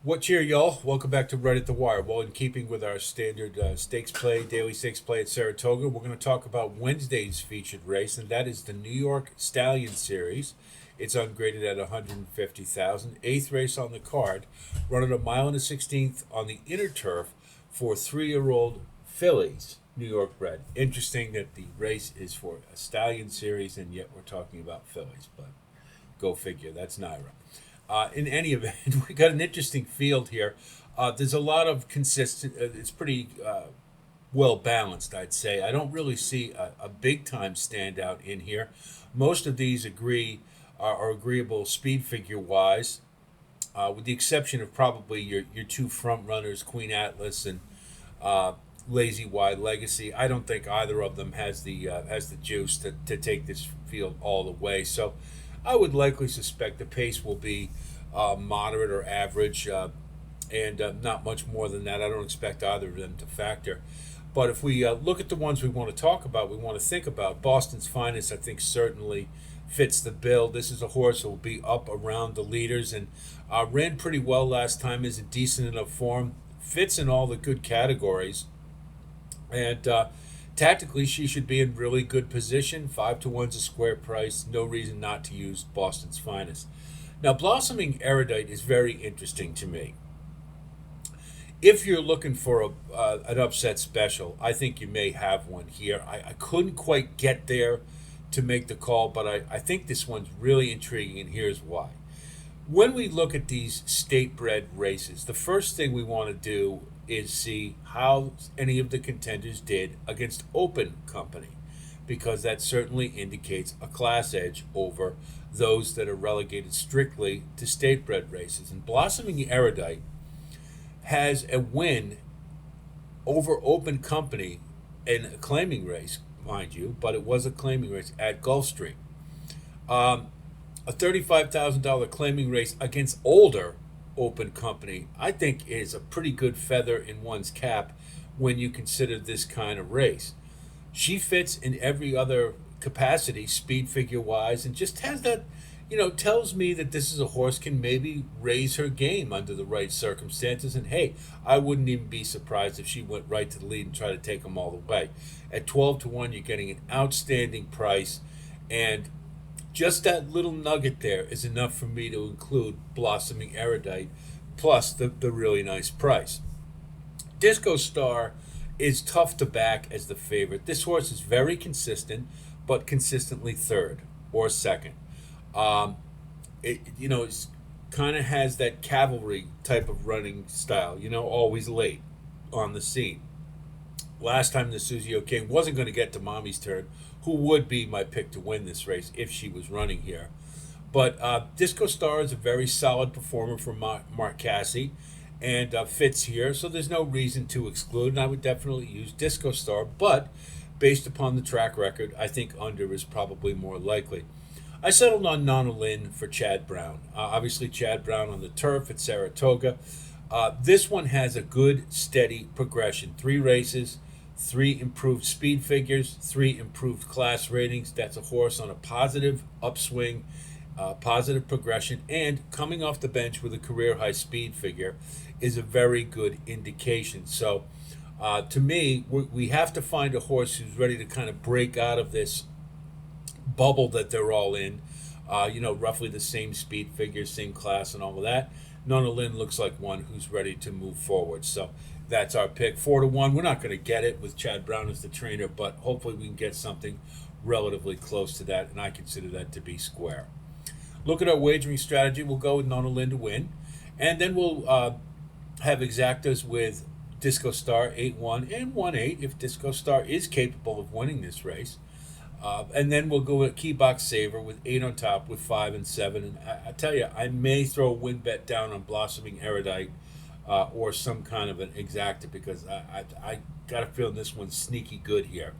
What cheer, y'all? Welcome back to Right at the Wire. Well, in keeping with our standard stakes play, daily stakes play at Saratoga, we're going to talk about Wednesday's featured race, and that is the New York Stallion Series. It's ungraded at 150,000. Eighth race on the card, running a mile and a 16th on the inner turf for 3-year-old fillies, New York bred. Interesting that the race is for a Stallion Series, and yet we're talking about fillies, but go figure. That's Naira. In any event, we got an interesting field here. There's a lot of consistent. It's pretty well balanced, I'd say. I don't really see a big time standout in here. Most of these are agreeable speed figure wise, with the exception of probably your two front runners, Queen Atlas and Lazy Wide Legacy. I don't think either of them has the juice to take this field all the way. So I would likely suspect the pace will be moderate or average, and not much more than that. I don't expect either of them to factor. But if we look at the ones we want to talk about, we want to think about Boston's Finest. I think certainly fits the bill. This is a horse that will be up around the leaders and ran pretty well last time. Is in decent enough form. Fits in all the good categories, and tactically, she should be in really good position. 5-to-1's a square price. No reason not to use Boston's Finest. Now, Blossoming Erudite is very interesting to me. If you're looking for an upset special, I think you may have one here. I couldn't quite get there to make the call, but I think this one's really intriguing, and here's why. When we look at these state-bred races, the first thing we want to do is see how any of the contenders did against open company, because that certainly indicates a class edge over those that are relegated strictly to state-bred races. And Blossoming Erudite has a win over open company in a claiming race, mind you, but it was a claiming race at Gulfstream. A $35,000 claiming race against older open company, I think, is a pretty good feather in one's cap when you consider this kind of race. She fits in every other capacity, speed figure wise, and just has that, tells me that this is a horse can maybe raise her game under the right circumstances. And hey, I wouldn't even be surprised if she went right to the lead and tried to take them all the way. At 12-to-1, you're getting an outstanding price, and just that little nugget there is enough for me to include Blossoming Erudite plus the really nice price. Disco Star is tough to back as the favorite. This horse is very consistent, but consistently third or second. It's kind of has that cavalry type of running style, always late on the scene. Last time the Suzio King wasn't going to get to Mommy's Turn, who would be my pick to win this race if she was running here. But Disco Star is a very solid performer for Mark Casse, and fits here, so there's no reason to exclude, and I would definitely use Disco Star, but based upon the track record, I think under is probably more likely. I settled on Nonna Lynn for Chad Brown. Obviously, Chad Brown on the turf at Saratoga. This one has a good, steady progression. 3 races, 3 improved speed figures, 3 improved class ratings. That's a horse on a positive upswing, positive progression, and coming off the bench with a career high speed figure is a very good indication. So, to me, we have to find a horse who's ready to kind of break out of this bubble that they're all in. Roughly the same speed figure, same class, and all of that. Nonna Lynn looks like one who's ready to move forward. So that's our pick. 4-to-1. We're not going to get it with Chad Brown as the trainer, but hopefully we can get something relatively close to that, and I consider that to be square. Look at our wagering strategy. We'll go with Nonna Lynn to win, and then we'll have exactas with Disco Star 8-1 and 1-8 if Disco Star is capable of winning this race. And then we'll go with Key Box Saver with 8 on top with 5 and 7. And I tell you, I may throw a win bet down on Blossoming Erudite or some kind of an exacta, because I got a feeling this one's sneaky good here.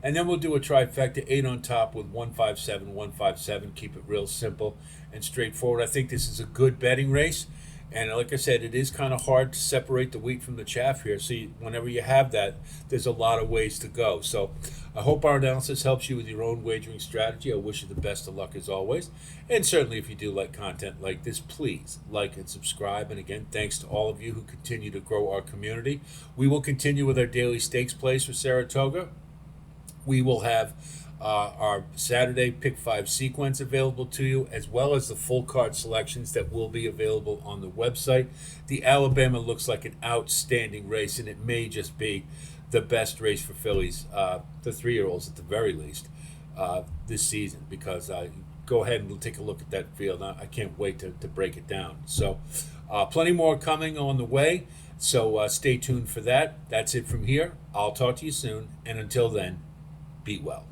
And then we'll do a trifecta, 8 on top with 157, 157. Keep it real simple and straightforward. I think this is a good betting race. And like I said, it is kind of hard to separate the wheat from the chaff here. So whenever you have that, there's a lot of ways to go. So I hope our analysis helps you with your own wagering strategy. I wish you the best of luck as always. And certainly, if you do like content like this, please like and subscribe. And again, thanks to all of you who continue to grow our community. We will continue with our daily stakes plays for Saratoga. We will have our Saturday Pick 5 sequence available to you, as well as the full card selections that will be available on the website. The Alabama looks like an outstanding race, and it may just be the best race for fillies, the 3-year-olds at the very least, this season, because go ahead and take a look at that field. I can't wait to break it down. So plenty more coming on the way, so stay tuned for that. That's it from here. I'll talk to you soon, and until then, be well.